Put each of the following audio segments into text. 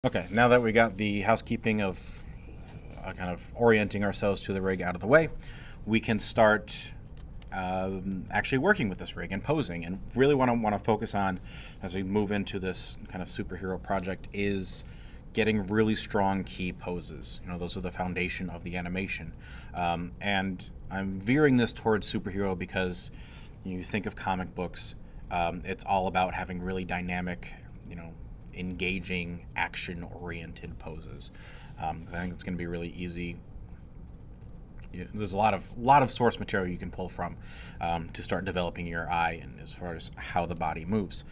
Okay, now that we got the housekeeping of kind of orienting ourselves to the rig out of the way, we can start actually working with this rig and posing. And really what I want to focus on as we move into this kind of superhero project is getting really strong key poses. You know, those are the foundation of the animation. And I'm veering this towards superhero because you think of comic books, it's all about having really dynamic, you know, engaging, action-oriented poses. I think it's going to be really easy. There's a lot of source material you can pull from to start developing your eye and as far as how the body moves.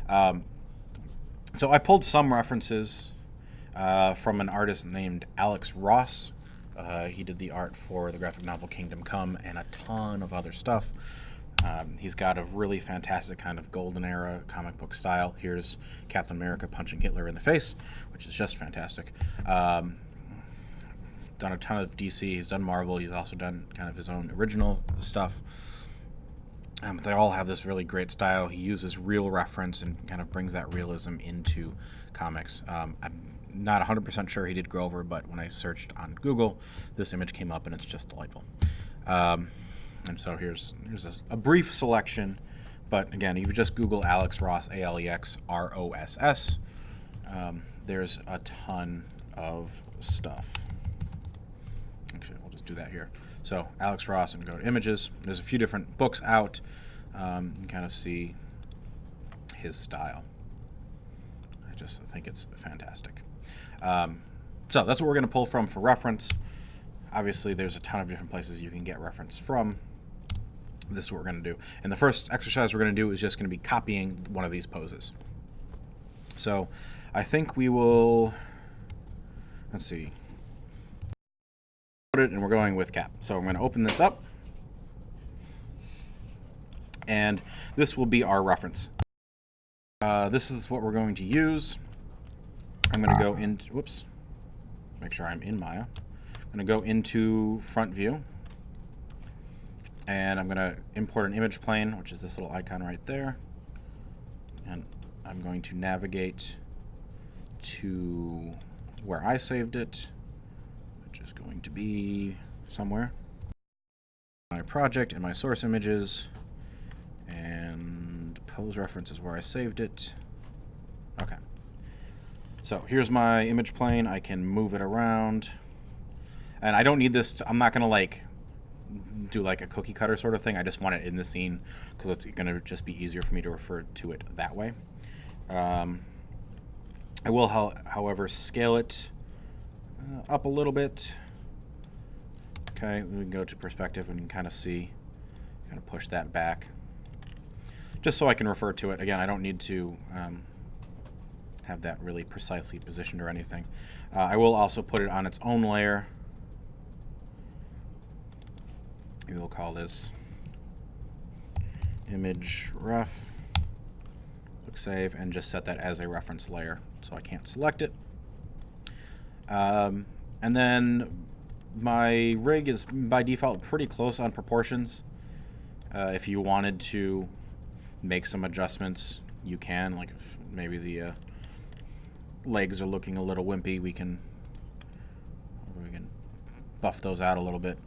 So I pulled some references from an artist named Alex Ross. He did the art for the graphic novel Kingdom Come and a ton of other stuff. He's got a really fantastic kind of golden era comic book style. Here's Captain America punching Hitler in the face, which is just fantastic. Done a ton of DC. He's done Marvel. He's also done kind of his own original stuff. They all have this really great style. He uses real reference and kind of brings that realism into comics. I'm not 100% sure he did Grover, but when I searched on Google, this image came up and it's just delightful. And so here's a brief selection, but again, if you just Google Alex Ross, AlexRoss, there's a ton of stuff. Actually, we'll just do that here. So Alex Ross, and go to images. There's a few different books out. You can kind of see his style. I just think it's fantastic. So that's what we're going to pull from for reference. Obviously, there's a ton of different places you can get reference from. This is what we're going to do. And the first exercise we're going to do is just going to be copying one of these poses. So I think we will, let's see, put it, and we're going with Cap. So I'm going to open this up, and this will be our reference. This is what we're going to use. I'm going to go into, whoops, make sure I'm in Maya. I'm going to go into front view, and I'm going to import an image plane, which is this little icon right there. And I'm going to navigate to where I saved it, which is going to be somewhere. My project and my source images, and pose reference is where I saved it. Okay. So here's my image plane. I can move it around. And I don't need this, I'm not going to like do like a cookie cutter sort of thing. I just want it in the scene because it's going to just be easier for me to refer to it that way. I will, however, scale it up a little bit. Okay, we can go to perspective and you can kind of see, kind of push that back. Just so I can refer to it. Again, I don't need to have that really precisely positioned or anything. I will also put it on its own layer. We will call this image ref, click save, and just set that as a reference layer so I can't select it. And then my rig is by default pretty close on proportions. If you wanted to make some adjustments, you can. Like if maybe the legs are looking a little wimpy, we can buff those out a little bit.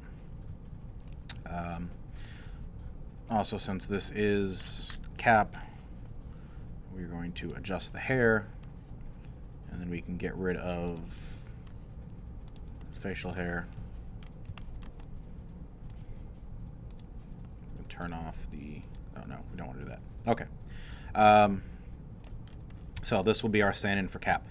Also, since this is Cap, we're going to adjust the hair, and then we can get rid of facial hair. We'll turn off the, oh no, we don't want to do that. Okay. So this will be our stand-in for Cap.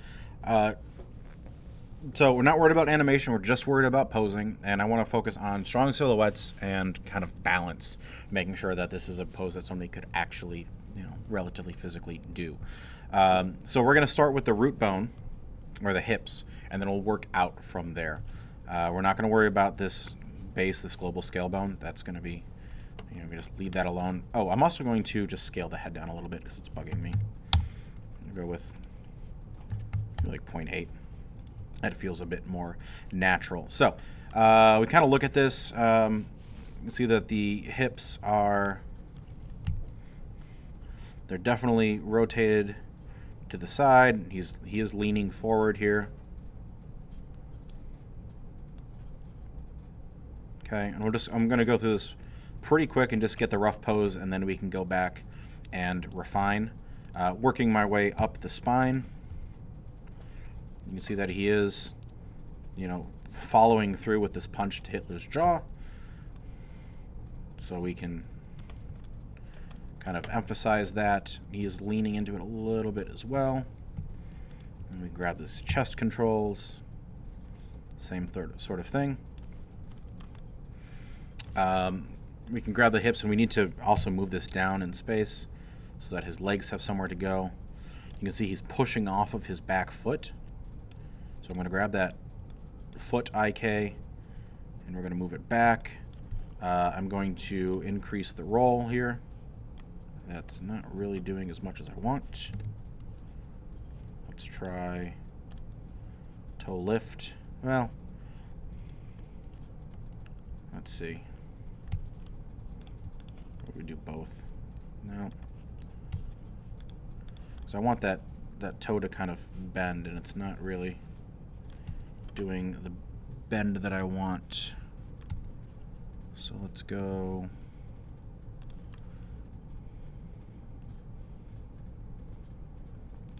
So we're not worried about animation, we're just worried about posing, and I want to focus on strong silhouettes and kind of balance, making sure that this is a pose that somebody could actually, you know, relatively physically do. So we're going to start with the root bone, or the hips, and then we'll work out from there. We're not going to worry about this base, this global scale bone. That's going to be, you know, we just leave that alone. Oh, I'm also going to just scale the head down a little bit because it's bugging me. I'll go with like 0.8. That feels a bit more natural. So we kind of look at this. You can see that the hips are, they're definitely rotated to the side. He is leaning forward here. Okay, and I'm going to go through this pretty quick and just get the rough pose, and then we can go back and refine. Working my way up the spine. You can see that he is, following through with this punch to Hitler's jaw. So we can kind of emphasize that. He is leaning into it a little bit as well. And we grab this chest controls. Same sort of thing. We can grab the hips, and we need to also move this down in space so that his legs have somewhere to go. You can see he's pushing off of his back foot. So I'm going to grab that foot IK, and we're going to move it back. I'm going to increase the roll here. That's not really doing as much as I want. Let's try toe lift. Well, let's see. We do both. No. So I want that toe to kind of bend, and it's not really doing the bend that I want. So let's go.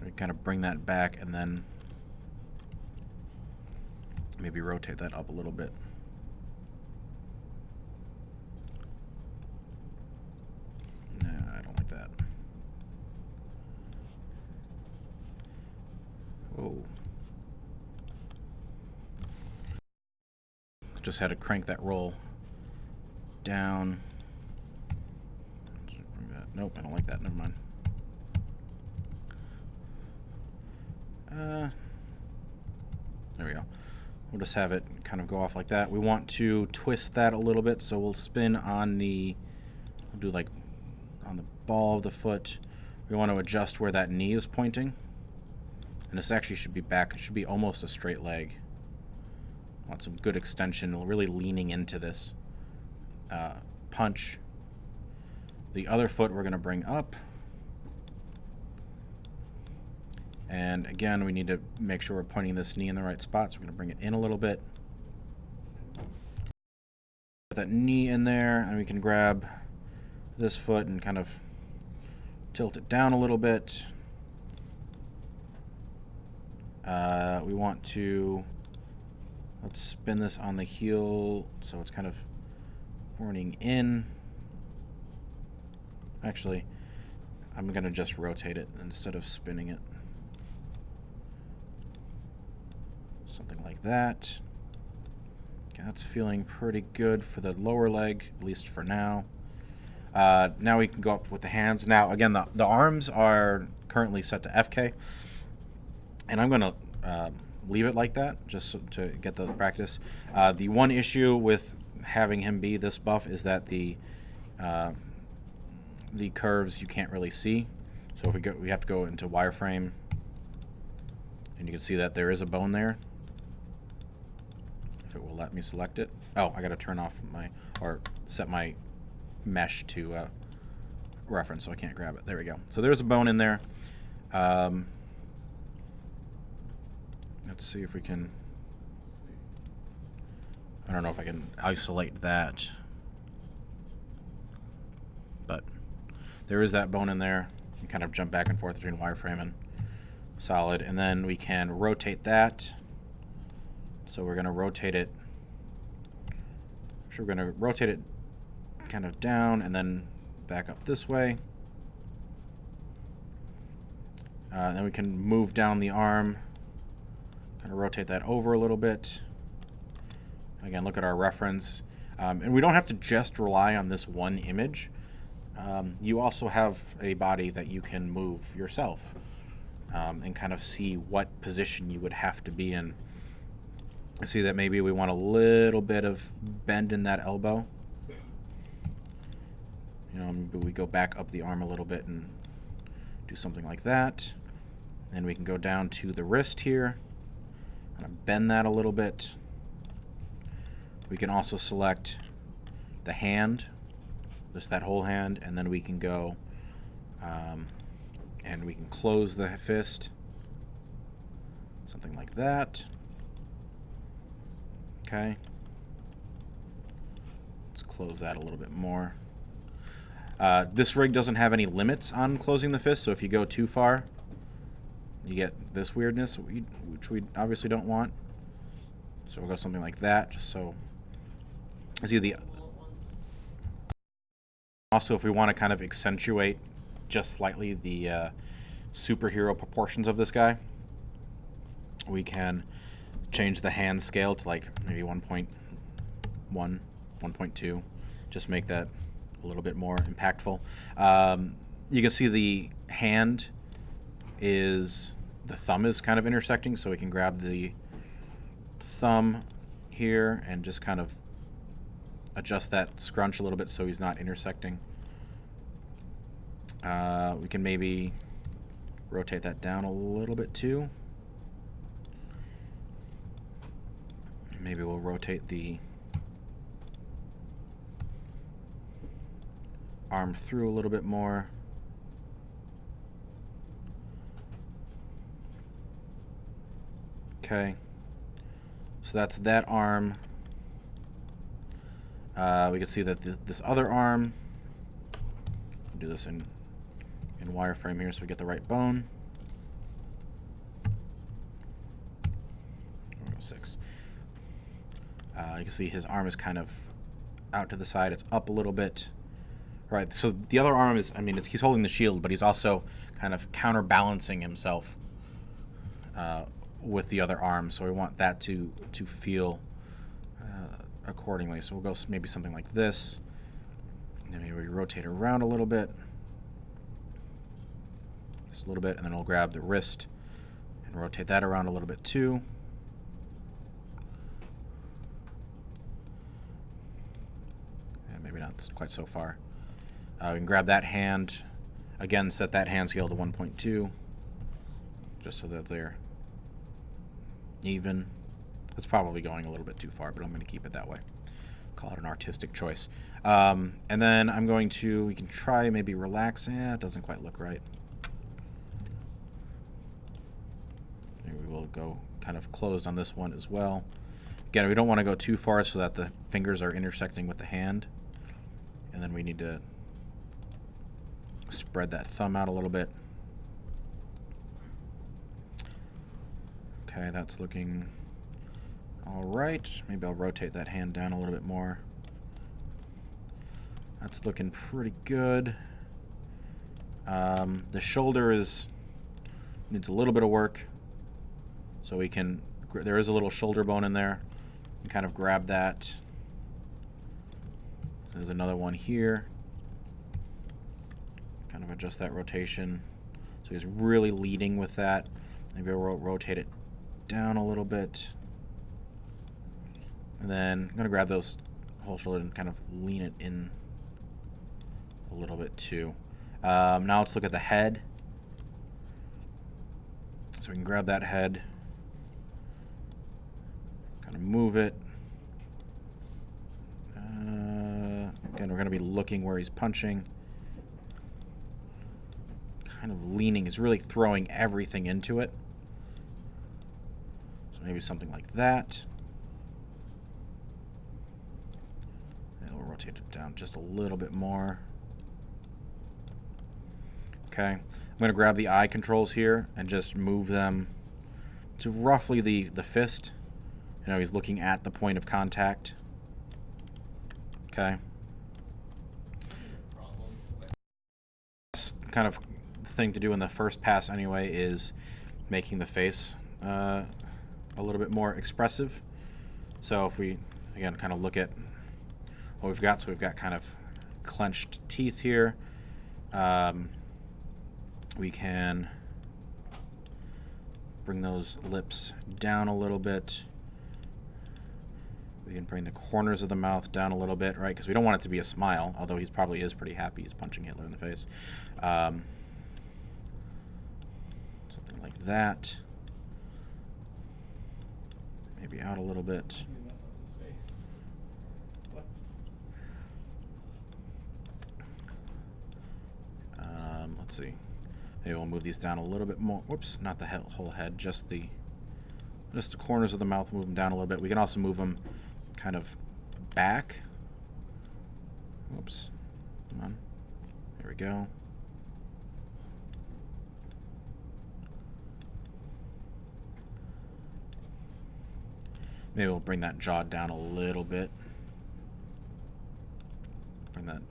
We kind of bring that back, and then maybe rotate that up a little bit. Whoa. Just had to crank that roll down. Nope, I don't like that. Never mind. There we go. We'll just have it kind of go off like that. We want to twist that a little bit, so we'll spin on we'll do like on the ball of the foot. We want to adjust where that knee is pointing. And this actually should be back. It should be almost a straight leg. I want some good extension, really leaning into this punch. The other foot we're going to bring up. And again, we need to make sure we're pointing this knee in the right spot, so we're going to bring it in a little bit. Put that knee in there, and we can grab this foot and kind of tilt it down a little bit. We want to, let's spin this on the heel so it's kind of pointing in. Actually, I'm going to just rotate it instead of spinning it. Something like that. Okay, that's feeling pretty good for the lower leg, at least for now. Now we can go up with the hands. Now, again, the arms are currently set to FK. And I'm going to leave it like that just to get the practice. The one issue with having him be this buff is that the curves you can't really see. So if we have to go into wireframe, and you can see that there is a bone there. If it will let me select it. Oh, I got to turn off or set my mesh to reference, so I can't grab it. There we go. So there's a bone in there. Let's see if we can. I don't know if I can isolate that, but there is that bone in there. You kind of jump back and forth between wireframe and solid, and then we can rotate that. So we're going to rotate it. We're going to rotate it kind of down and then back up this way. Then we can move down the arm. Kind of rotate that over a little bit. Again, look at our reference. And we don't have to just rely on this one image. You also have a body that you can move yourself and kind of see what position you would have to be in. I see that maybe we want a little bit of bend in that elbow. Maybe we go back up the arm a little bit and do something like that. Then we can go down to the wrist here. Kind of bend that a little bit. We can also select the hand, just that whole hand, and then we can go And we can close the fist. Something like that. Okay. Let's close that a little bit more. This rig doesn't have any limits on closing the fist, so if you go too far, you get this weirdness, which we obviously don't want. So we'll go something like that, just so... See the... Also, if we want to kind of accentuate just slightly the superhero proportions of this guy, we can change the hand scale to like maybe 1.1, 1.2, just make that a little bit more impactful. You can see the hand is, the thumb is kind of intersecting, so we can grab the thumb here and just kind of adjust that scrunch a little bit so he's not intersecting. We can maybe rotate that down a little bit too. Maybe we'll rotate the arm through a little bit more. Okay. So that's that arm. We can see that this other arm, do this in wireframe here so we get the right bone. 6. You can see his arm is kind of out to the side. It's up a little bit. Right, so the other arm is, I mean, he's holding the shield, but he's also kind of counterbalancing himself with the other arm. So we want that to feel accordingly. So we'll go maybe something like this. And maybe we rotate around a little bit. Just a little bit, and then we'll grab the wrist and rotate that around a little bit too. And maybe not quite so far. We can grab that hand, again set that hand scale to 1.2, just so that they're even. That's probably going a little bit too far, but I'm going to keep it that way. Call it an artistic choice. And then I'm going to, we can try maybe relax. It doesn't quite look right. Maybe we will go kind of closed on this one as well. Again, we don't want to go too far so that the fingers are intersecting with the hand. And then we need to spread that thumb out a little bit. Okay, that's looking all right. Maybe I'll rotate that hand down a little bit more. That's looking pretty good. The shoulder needs a little bit of work, so we can. There is a little shoulder bone in there. And kind of grab that. There's another one here. Kind of adjust that rotation. So he's really leading with that. Maybe I'll rotate it down a little bit. And then I'm going to grab those whole shoulder and kind of lean it in a little bit too. Now let's look at the head. So we can grab that head, kind of move it. Again, we're going to be looking where he's punching. Kind of leaning, is really throwing everything into it. So maybe something like that. And we'll rotate it down just a little bit more. Okay, I'm going to grab the eye controls here and just move them to roughly the fist. You know, he's looking at the point of contact. Okay. Kind of thing to do in the first pass anyway is making the face a little bit more expressive. So if we, again, kind of look at what we've got, so we've got kind of clenched teeth here. We can bring those lips down a little bit. We can bring the corners of the mouth down a little bit, right? Because we don't want it to be a smile, although he probably is pretty happy he's punching Hitler in the face. Something like that. Maybe out a little bit. Let's see. Maybe we'll move these down a little bit more. Whoops, not the whole head, just the corners of the mouth. Move them down a little bit. We can also move them kind of back. Whoops. Come on. There we go. Maybe we'll bring that jaw down a little bit. Bring that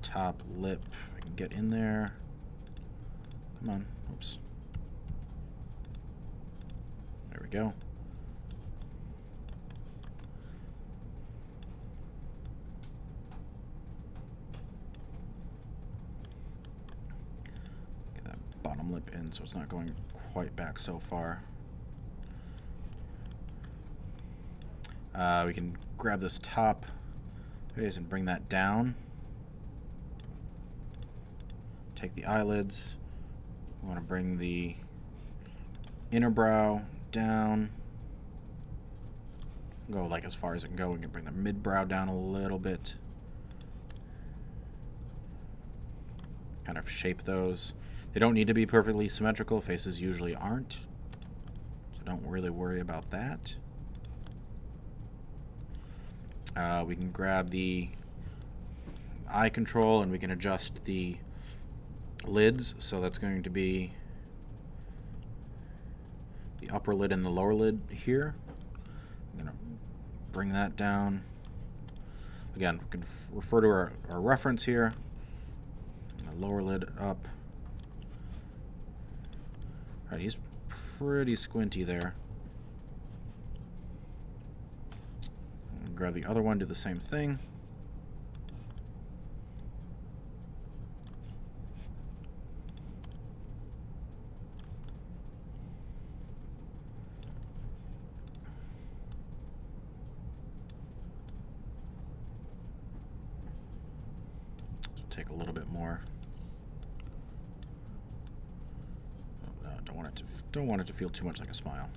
top lip, if I can get in there. Come on. Oops. There we go. Get that bottom lip in so it's not going quite back so far. We can grab this top face and bring that down. Take the eyelids. We want to bring the inner brow down. Go like as far as it can go. We can bring the mid brow down a little bit. Kind of shape those. They don't need to be perfectly symmetrical. Faces usually aren't. So don't really worry about that. We can grab the eye control and we can adjust the lids. So that's going to be the upper lid and the lower lid here. I'm going to bring that down. Again, we can refer to our reference here. The lower lid up. All right, he's pretty squinty there. Grab the other one, do the same thing. So take a little bit more. Oh, no, don't want it to feel too much like a smile.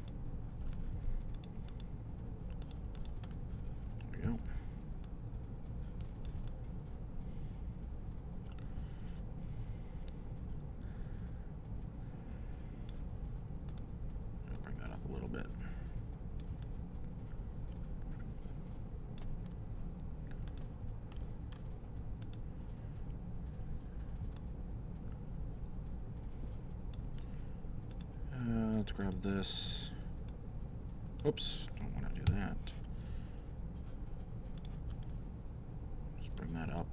Go. Bring that up a little bit. Let's grab this. Oops, don't want to do that. Bring that up.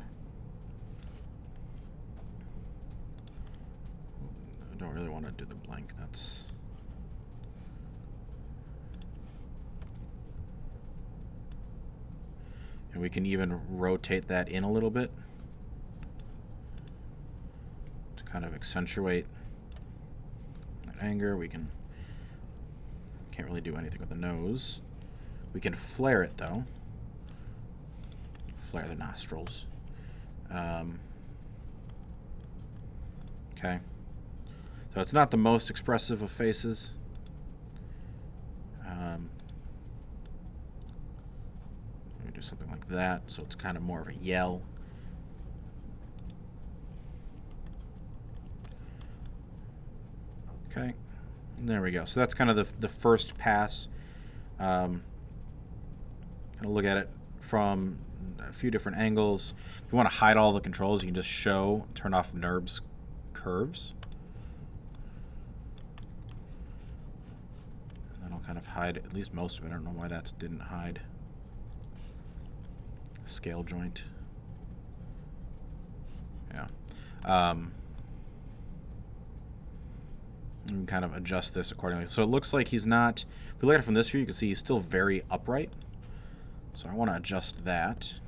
I don't really want to do the blank. That's and we can even rotate that in a little bit to kind of accentuate that anger. We can't really do anything with the nose. We can flare it though. Flare the nostrils. Okay. So it's not the most expressive of faces. Maybe do something like that, so it's kind of more of a yell. Okay. And there we go. So that's kind of the first pass. Kind of look at it from a few different angles. If you want to hide all the controls, you can just turn off NURBS curves. And then I'll kind of hide at least most of it. I don't know why that didn't hide. Scale joint. Yeah. You can kind of adjust this accordingly. So it looks like he's not, if we look at it from this view, you can see he's still very upright. So I want to adjust that.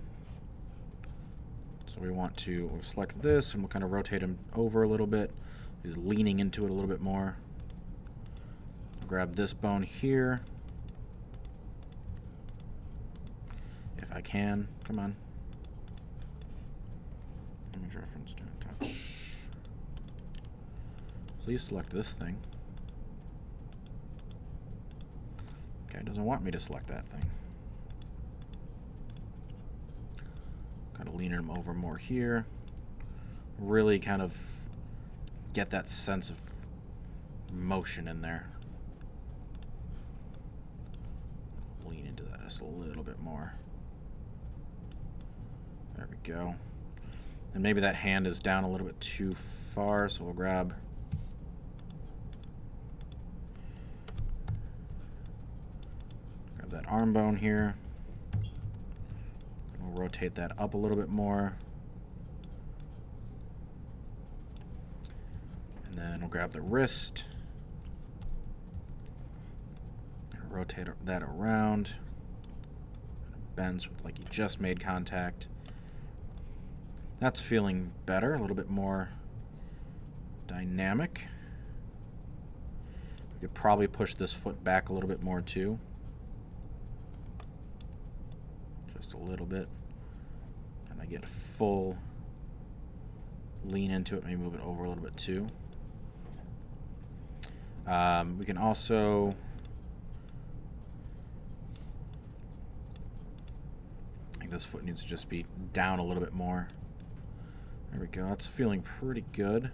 So we'll select this and we'll kind of rotate him over a little bit. He's leaning into it a little bit more. Grab this bone here. If I can. Come on. Image reference, don't touch. Please select this thing. Okay, it doesn't want me to select that thing. Kind of leaning him over more here. Really kind of get that sense of motion in there. Lean into that just a little bit more. There we go. And maybe that hand is down a little bit too far, so we'll grab that arm bone here. We'll rotate that up a little bit more. And then we'll grab the wrist. And rotate that around. Bends with like you just made contact. That's feeling better, a little bit more dynamic. We could probably push this foot back a little bit more too. Just a little bit. And I get a full lean into it, maybe move it over a little bit too. We can also I think this foot needs to just be down a little bit more. There we go. That's feeling pretty good.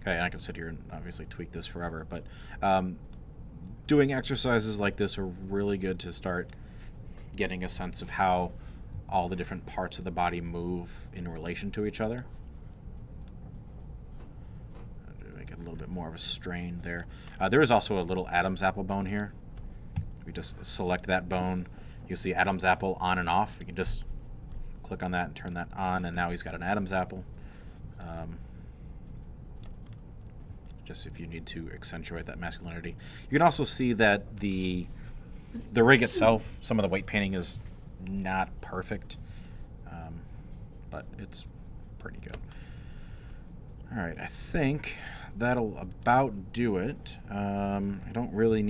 Okay, and I can sit here and obviously tweak this forever, but doing exercises like this are really good to start getting a sense of how all the different parts of the body move in relation to each other. Make it a little bit more of a strain there. There is also a little Adam's apple bone here. We just select that bone. You see Adam's apple on and off. You can just click on that and turn that on, and now he's got an Adam's apple. Just if you need to accentuate that masculinity. You can also see that the rig itself, some of the weight painting is not perfect, but it's pretty good. All right, I think that'll about do it. I don't really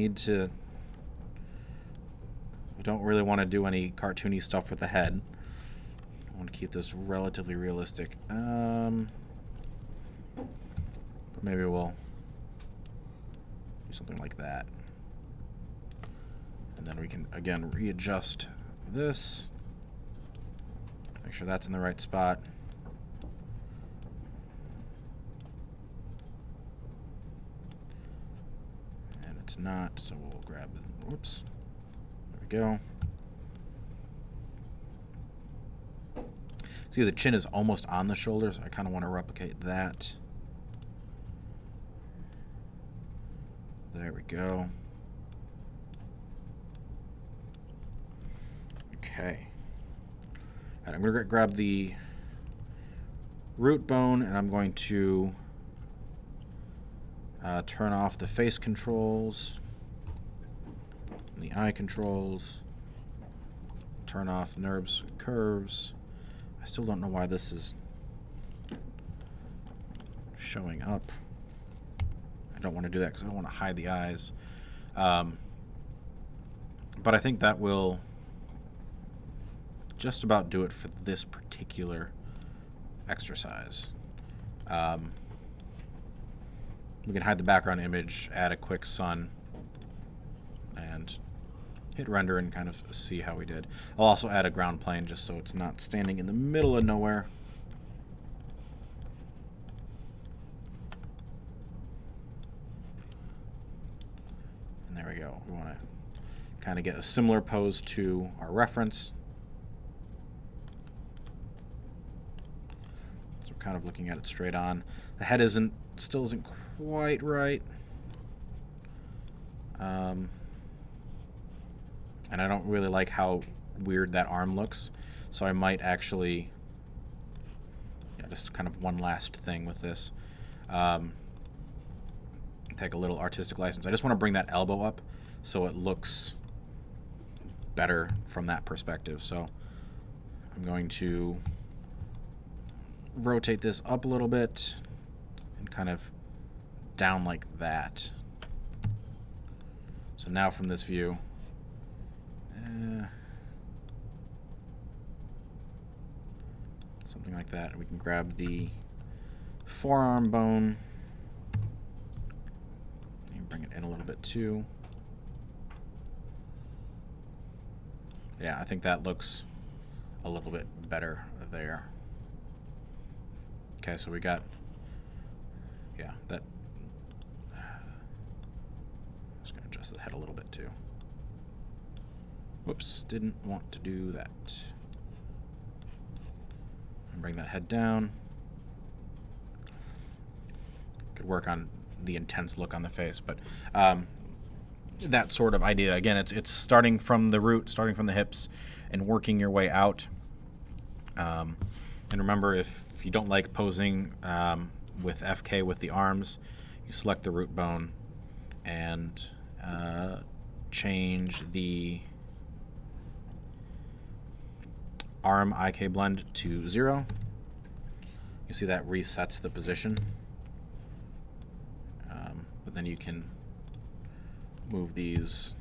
want to do any cartoony stuff with the head. I want to keep this relatively realistic. Maybe we'll do something like that. And then we can, again, readjust this. Make sure that's in the right spot. And it's not, so we'll grab it. Whoops. There we go. See, the chin is almost on the shoulders. I kind of want to replicate that. There we go. Okay. All right, I'm going to grab the root bone, and I'm going to turn off the face controls, and the eye controls, turn off NURBS curves. I still don't know why this is showing up. I don't want to do that because I don't want to hide the eyes. But I think that will just about do it for this particular exercise. We can hide the background image, add a quick sun, and hit render and kind of see how we did. I'll also add a ground plane just so it's not standing in the middle of nowhere. And there we go. We want to kind of get a similar pose to our reference. So we're kind of looking at it straight on. The head still isn't quite right. And I don't really like how weird that arm looks, so I might actually, just kind of one last thing with this. Take a little artistic license. I just want to bring that elbow up so it looks better from that perspective. So I'm going to rotate this up a little bit and kind of down like that. So now from this view, something like that. We can grab the forearm bone and bring it in a little bit too. Yeah, I think that looks a little bit better there. Okay, so we got, yeah, that. Just gonna adjust the head a little bit too. Whoops, didn't want to do that. And bring that head down. Could work on the intense look on the face, but that sort of idea, again, it's starting from the root, starting from the hips, and working your way out. And remember, if you don't like posing with FK with the arms, you select the root bone and change the arm IK blend to 0. You see that resets the position. But then you can move these.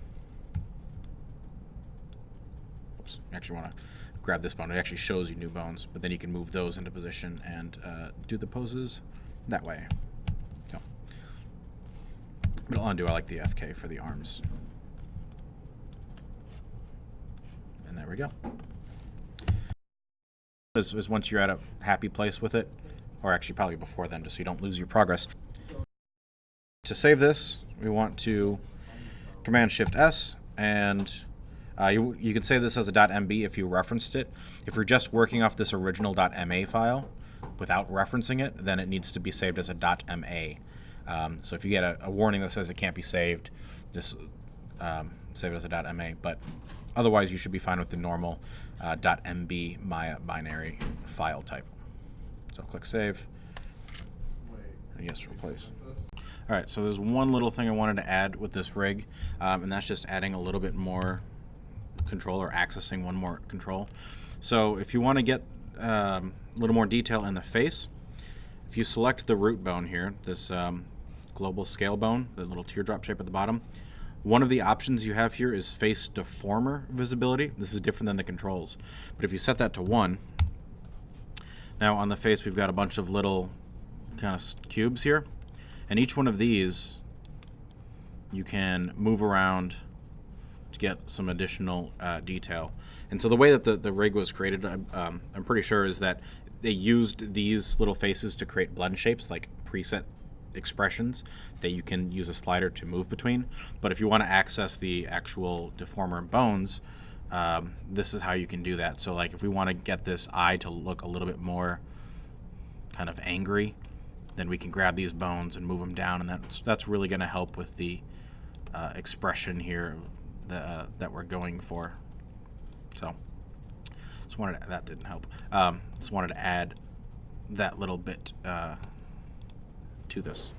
Oops, you actually want to grab this bone. It actually shows you new bones, but then you can move those into position and do the poses that way. So, but I'll undo. I like the FK for the arms. And there we go. This is once you're at a happy place with it, or actually probably before then, just so you don't lose your progress. To save this, we want to Command-Shift-S, and you can save this as a .mb if you referenced it. If you're just working off this original .ma file without referencing it, then it needs to be saved as a .ma. So if you get a warning that says it can't be saved, just save it as a .ma. But otherwise, you should be fine with the normal .mb Maya binary file type. So click Save, and yes, replace. All right, so there's one little thing I wanted to add with this rig, and that's just adding a little bit more control, or accessing one more control. So if you want to get a little more detail in the face, if you select the root bone here, this global scale bone, the little teardrop shape at the bottom, one of the options you have here is face deformer visibility. This is different than the controls, but if you set that to 1, now on the face we've got a bunch of little kind of cubes here. And each one of these you can move around to get some additional detail. And so the way that the rig was created, I'm pretty sure, is that they used these little faces to create blend shapes, like preset expressions that you can use a slider to move between. But if you want to access the actual deformer bones, this is how you can do that. So like if we want to get this eye to look a little bit more kind of angry, then we can grab these bones and move them down, and that's really going to help with the expression here that we're going for. So just wanted that didn't help. Just wanted to add that little bit to this.